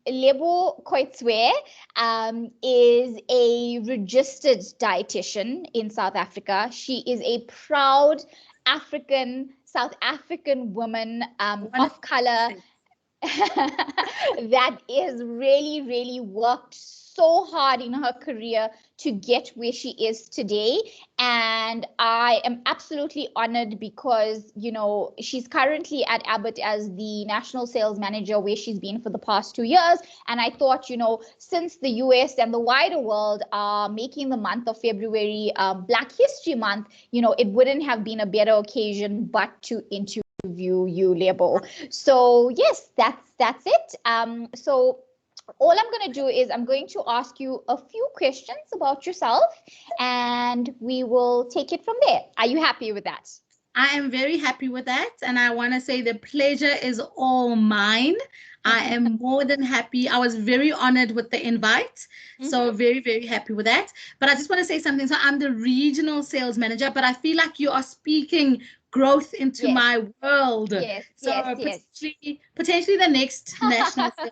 Lebogang Koitsioe is a registered dietitian in South Africa. She is a proud South African woman of color that is really worked so hard in her career to get where she is today. And I am absolutely honored because, she's currently at Abbott as the national sales manager, where she's been for the past 2 years. And I thought, since the US and the wider world are making the month of February Black History Month, it wouldn't have been a better occasion but to interview you, Lebo. So yes, that's it. So all I'm going to do is I'm going to ask you a few questions about yourself, and we will take it from there. Are you happy with that? I am very happy with that. And I want to say the pleasure is all mine. I am more than happy. I was very honored with the invite. So very happy with that. But I just want to say something. So I'm the regional sales manager, but I feel like you are speaking growth into my world. Yes, so yes. Potentially the next national sales.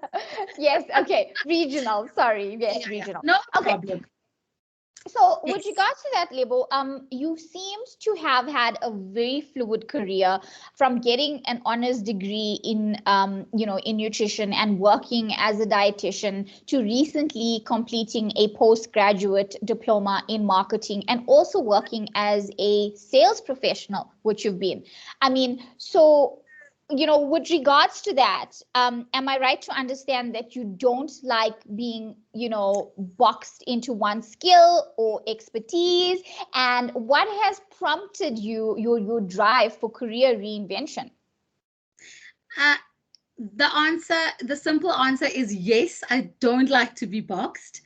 Yes, okay. Regional, sorry. Yes, regional. No problem. So with regards to that, Lebo, you seemed to have had a very fluid career, from getting an honors degree in, in nutrition and working as a dietitian, to recently completing a postgraduate diploma in marketing and also working as a sales professional, which you've been. So with regards to that, am I right to understand that you don't like being, boxed into one skill or expertise? And what has prompted your drive for career reinvention? The simple answer is yes, I don't like to be boxed.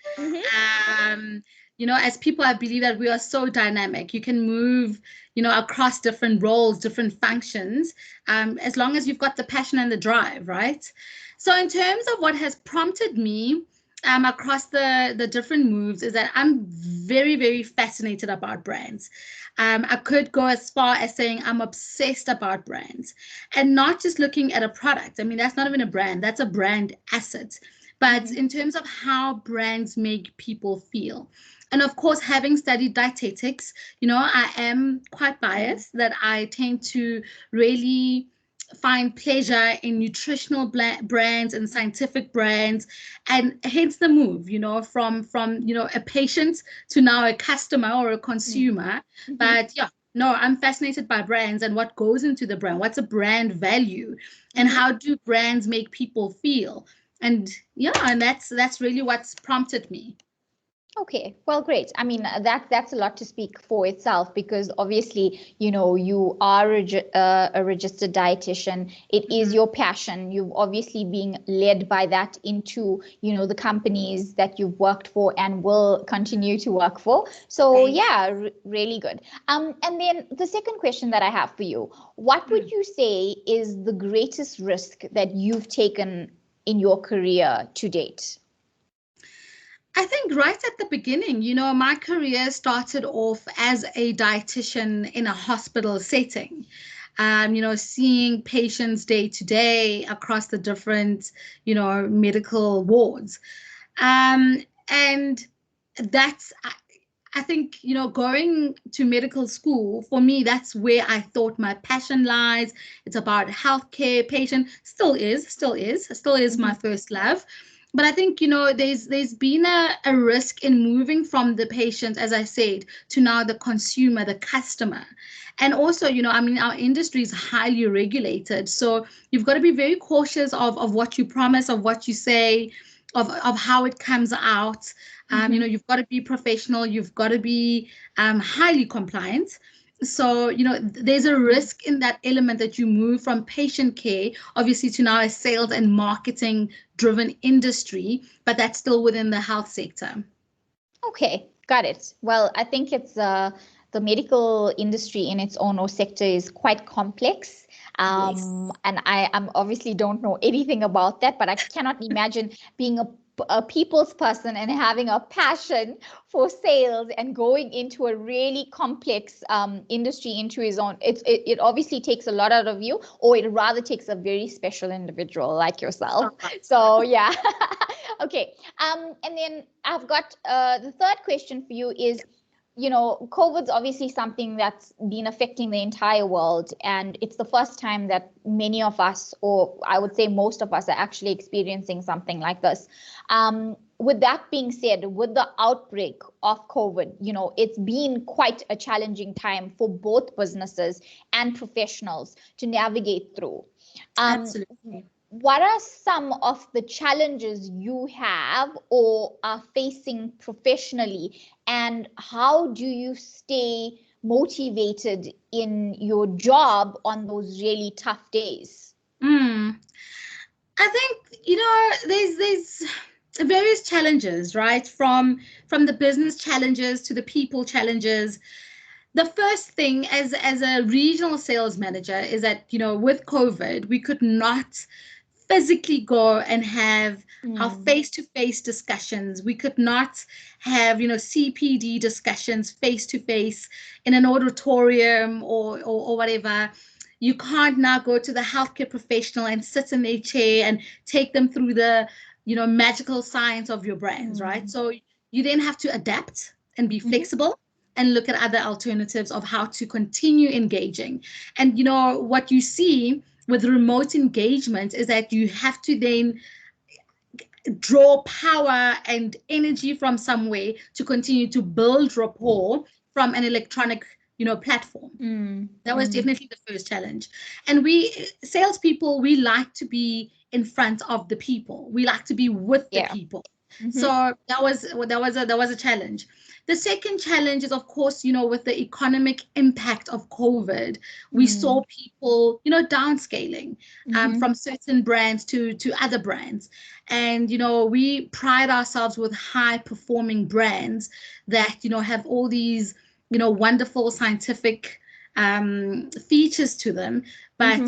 As people, I believe that we are so dynamic. You can move, across different roles, different functions, as long as you've got the passion and the drive, right? So in terms of what has prompted me across the different moves, is that I'm very fascinated about brands. I could go as far as saying I'm obsessed about brands, and not just looking at a product. That's not even a brand, that's a brand asset. But in terms of how brands make people feel. And of course, having studied dietetics, I am quite biased that I tend to really find pleasure in nutritional brands and scientific brands, and hence the move, from a patient to now a customer or a consumer. But no, I'm fascinated by brands and what goes into the brand. What's a brand value, and how do brands make people feel? And that's really what's prompted me. Okay, well, great. That's a lot to speak for itself, because obviously, you are a registered dietitian. It is your passion. You've obviously been led by that into, the companies that you've worked for and will continue to work for. So really good. And then the second question that I have for you, what would you say is the greatest risk that you've taken in your career to date? I think right at the beginning, my career started off as a dietitian in a hospital setting, seeing patients day to day across the different, medical wards. And that's, I think, going to medical school, for me, that's where I thought my passion lies. It's about healthcare, patient, still is my first love. But I think, there's been a risk in moving from the patient, as I said, to now the consumer, the customer. And also, our industry is highly regulated. So you've got to be very cautious of what you promise, of what you say, of how it comes out. You've got to be professional. You've got to be highly compliant. So, there's a risk in that element that you move from patient care, obviously, to now a sales and marketing driven industry, but that's still within the health sector. Okay, got it. Well, I think it's the medical industry in its own or sector is quite complex. And I obviously don't know anything about that, but I cannot imagine being a a people's person and having a passion for sales and going into a really complex industry into his own, it obviously takes a lot out of you, or it rather takes a very special individual like yourself. So yeah. Okay. And then I've got the third question for you is, COVID's obviously something that's been affecting the entire world, and it's the first time that many of us, or I would say most of us, are actually experiencing something like this. With that being said, with the outbreak of COVID, it's been quite a challenging time for both businesses and professionals to navigate through. Absolutely. What are some of the challenges you have or are facing professionally, and how do you stay motivated in your job on those really tough days? I think, there's various challenges, right? From the business challenges to the people challenges. The first thing as a regional sales manager is that, with COVID, we could not physically go and have our face-to-face discussions. We could not have, CPD discussions face-to-face in an auditorium or whatever. You can't now go to the healthcare professional and sit in their chair and take them through the, magical science of your brands, right? So you then have to adapt and be flexible and look at other alternatives of how to continue engaging. And, what you see with remote engagement is that you have to then draw power and energy from somewhere to continue to build rapport from an electronic, platform. That was definitely the first challenge. And we salespeople, we like to be in front of the people. We like to be with the people. So that was a challenge. The second challenge is, of course, with the economic impact of COVID, we saw people, downscaling from certain brands to other brands. And, we pride ourselves with high performing brands that, have all these, wonderful scientific features to them. But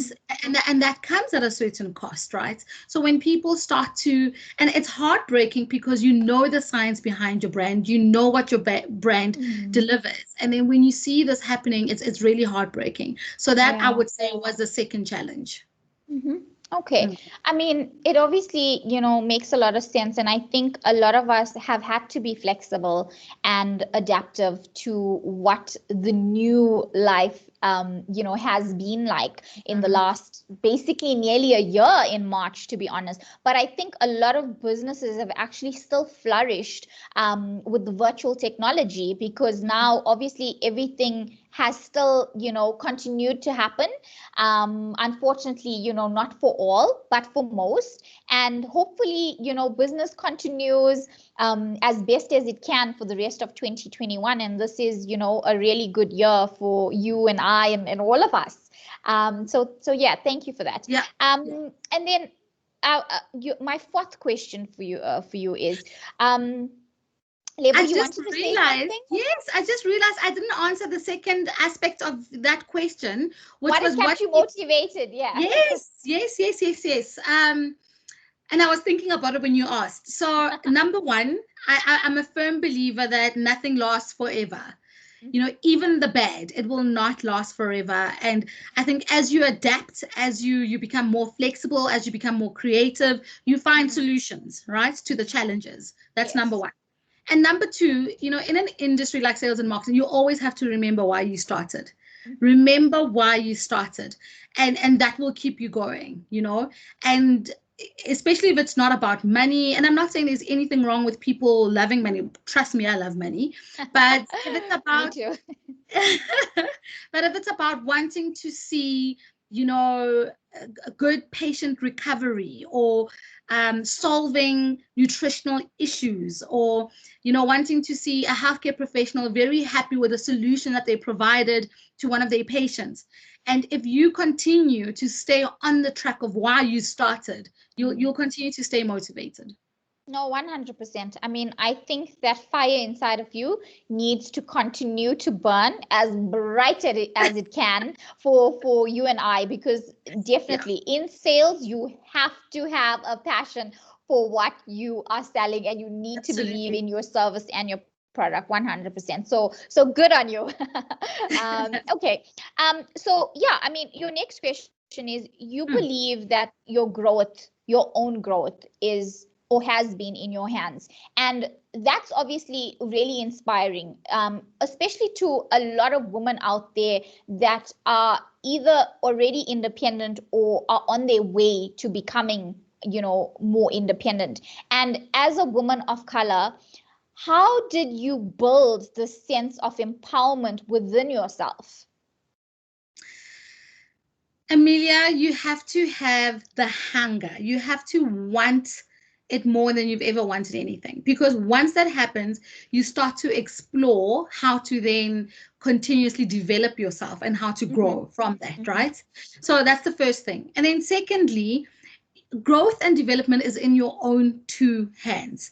and that comes at a certain cost, right? So when people start to, and it's heartbreaking because the science behind your brand, what your brand delivers, and then when you see this happening, it's really heartbreaking. So that I would say was the second challenge. Okay. I mean, it obviously, makes a lot of sense. And I think a lot of us have had to be flexible and adaptive to what the new life, has been like in the last basically nearly a year in March, to be honest. But I think a lot of businesses have actually still flourished with the virtual technology, because now obviously everything has still, continued to happen. Unfortunately, not for all, but for most. And hopefully, business continues as best as it can for the rest of 2021. And this is, a really good year for you and I and all of us. So yeah, thank you for that. Yeah. And then my fourth question for you is, Lebo, I just realized I didn't answer the second aspect of that question, which what was kept you motivated? Yeah. Yes. And I was thinking about it when you asked. So number one, I'm a firm believer that nothing lasts forever. Even the bad, it will not last forever. And I think as you adapt, as you become more flexible, as you become more creative, you find solutions, right, to the challenges. That's number one. And number two, in an industry like sales and marketing, you always have to remember why you started. Remember why you started. And that will keep you going, and especially if it's not about money. And I'm not saying there's anything wrong with people loving money. Trust me, I love money. But if it's about Me too. but if it's about wanting to see, a good patient recovery, or solving nutritional issues, or wanting to see a healthcare professional very happy with a solution that they provided to one of their patients, and if you continue to stay on the track of why you started, you'll continue to stay motivated. No, 100%. I mean, I think that fire inside of you needs to continue to burn as bright as it can for you and I, because definitely in sales, you have to have a passion for what you are selling, and you need to believe in your service and your product 100%. So good on you. Okay. So yeah, I mean, your next question is, you believe that your growth, your own growth, is or has been in your hands, and that's obviously really inspiring, especially to a lot of women out there that are either already independent or are on their way to becoming, more independent. And as a woman of color, how did you build the sense of empowerment within yourself? Amelia, you have to have the hunger. You have to want it more than you've ever wanted anything. Because once that happens, you start to explore how to then continuously develop yourself and how to grow from that, right? So that's the first thing. And then secondly, growth and development is in your own two hands.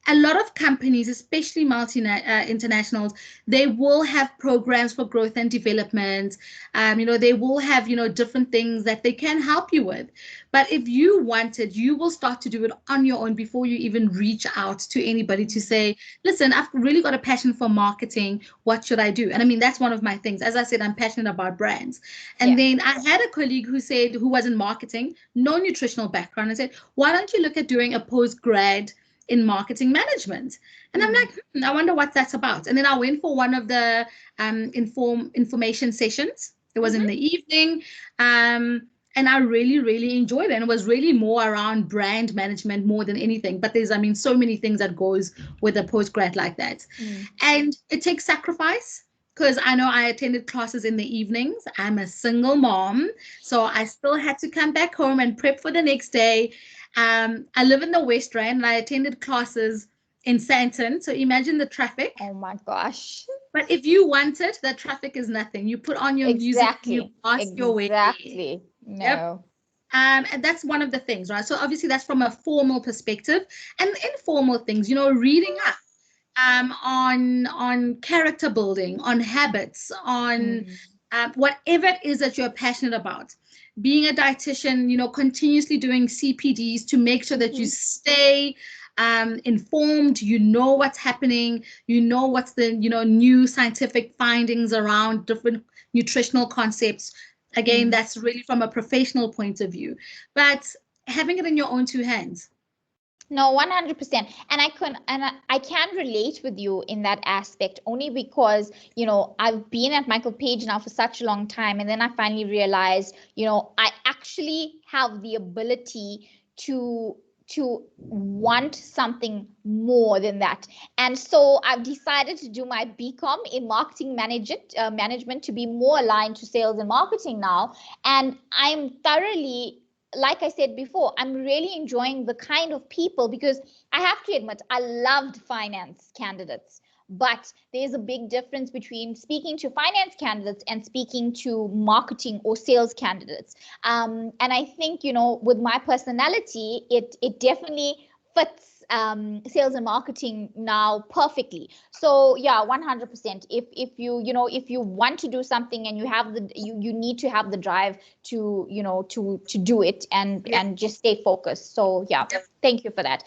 A lot of companies, especially internationals, they will have programs for growth and development. They will have, different things that they can help you with. But if you want it, you will start to do it on your own before you even reach out to anybody to say, listen, I've really got a passion for marketing. What should I do? And I mean, that's one of my things. As I said, I'm passionate about brands. And then I had a colleague who was in marketing, no nutritional background, and said, why don't you look at doing a postgrad in marketing management? And I'm like, I wonder what that's about. And then I went for one of the information sessions. It was in the evening. And I really, really enjoyed it. And it was really more around brand management more than anything. But there's, so many things that goes with a postgrad like that. And it takes sacrifice, because I know I attended classes in the evenings. I'm a single mom, so I still had to come back home and prep for the next day. I live in the West Rand, and I attended classes in Sandton. So imagine the traffic. Oh my gosh. But if you want it, the traffic is nothing. You put on your music, you pass your way. Exactly. No. Yep. And that's one of the things, right? So obviously that's from a formal perspective. And informal things, reading up on character building, on habits, on whatever it is that you're passionate about. Being a dietitian, continuously doing CPDs to make sure that you stay informed, what's happening, what's the, new scientific findings around different nutritional concepts. Again, that's really from a professional point of view, but having it in your own two hands. No, 100%. And I can relate with you in that aspect, only because, I've been at Michael Page now for such a long time. And then I finally realized, I actually have the ability to want something more than that. And so I've decided to do my BCom in marketing management to be more aligned to sales and marketing now. And I'm thoroughly, like I said before, I'm really enjoying the kind of people, because I have to admit, I loved finance candidates. But there's a big difference between speaking to finance candidates and speaking to marketing or sales candidates. And I think, with my personality, it definitely fits sales and marketing now perfectly. So yeah, 100%. If you want to do something and you have you need to have the drive to do it and just stay focused. So yeah, thank you for that.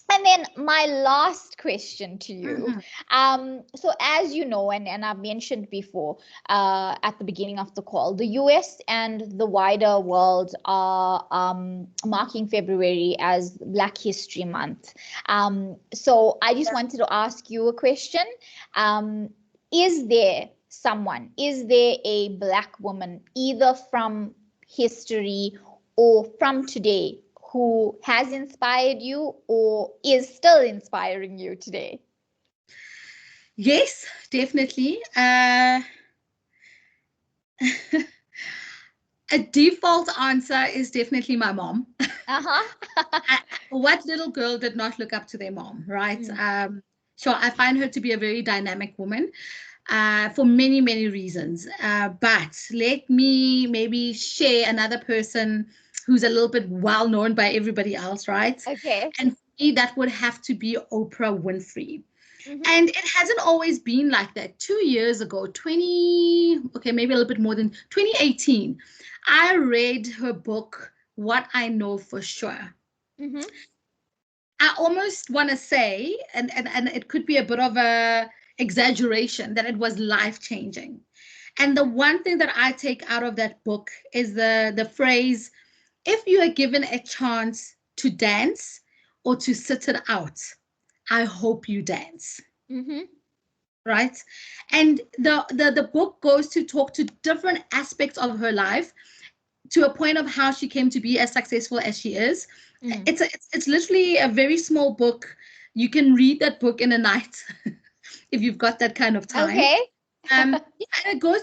And then my last question to you. So as you know, and I've mentioned before at the beginning of the call, the US and the wider world are marking February as Black History Month. So I just wanted to ask you a question. Is there a Black woman, either from history or from today, who has inspired you or is still inspiring you today? Yes, definitely. A default answer is definitely my mom. What little girl did not look up to their mom, right? So I find her to be a very dynamic woman for many, many reasons. But let me maybe share another person who's a little bit well known by everybody else, right? Okay. And for me, that would have to be Oprah Winfrey. And it hasn't always been like that. 2 years ago, maybe a little bit more than 2018, I read her book, What I Know for Sure. Mm-hmm. I almost want to say, and it could be a bit of a exaggeration, that it was life-changing. And the one thing that I take out of that book is the phrase, if you are given a chance to dance or to sit it out, I hope you dance. Mm-hmm. Right? And the book goes to talk to different aspects of her life, to a point of how she came to be as successful as she is. Mm. It's literally a very small book. You can read that book in a night if you've got that kind of time. Okay. And it goes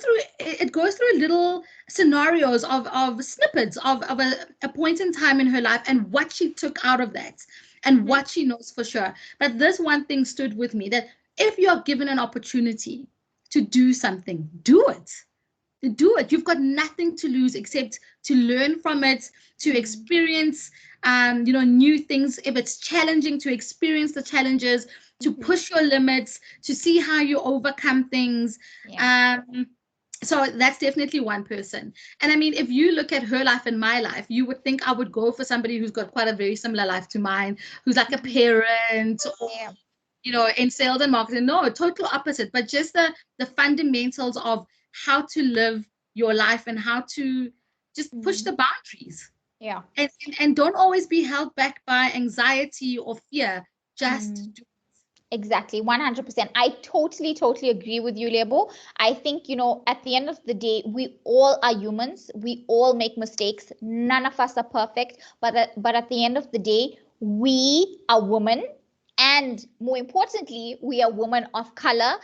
through little scenarios of snippets of a point in time in her life, and what she took out of that, and Mm-hmm. what she knows for sure. But this one thing stood with me, that if you're given an opportunity to do something, do it. Do it. You've got nothing to lose except to learn from it, to experience new things. If it's challenging, to experience the challenges, to Mm-hmm. push your limits, to see how you overcome things. Yeah. So that's definitely one person. And I mean, if you look at her life and my life, you would think I would go for somebody who's got quite a very similar life to mine, who's like a Mm-hmm. parent, or Yeah. in sales and marketing. No, total opposite. But just the fundamentals of how to live your life and how to just push Mm. the boundaries, Yeah. and don't always be held back by anxiety or fear. Just Mm. do. Exactly, 100%. I totally, totally agree with you, Lebo. I think, at the end of the day, we all are humans. We all make mistakes. None of us are perfect. But at the end of the day, we are women. And more importantly, we are women of color.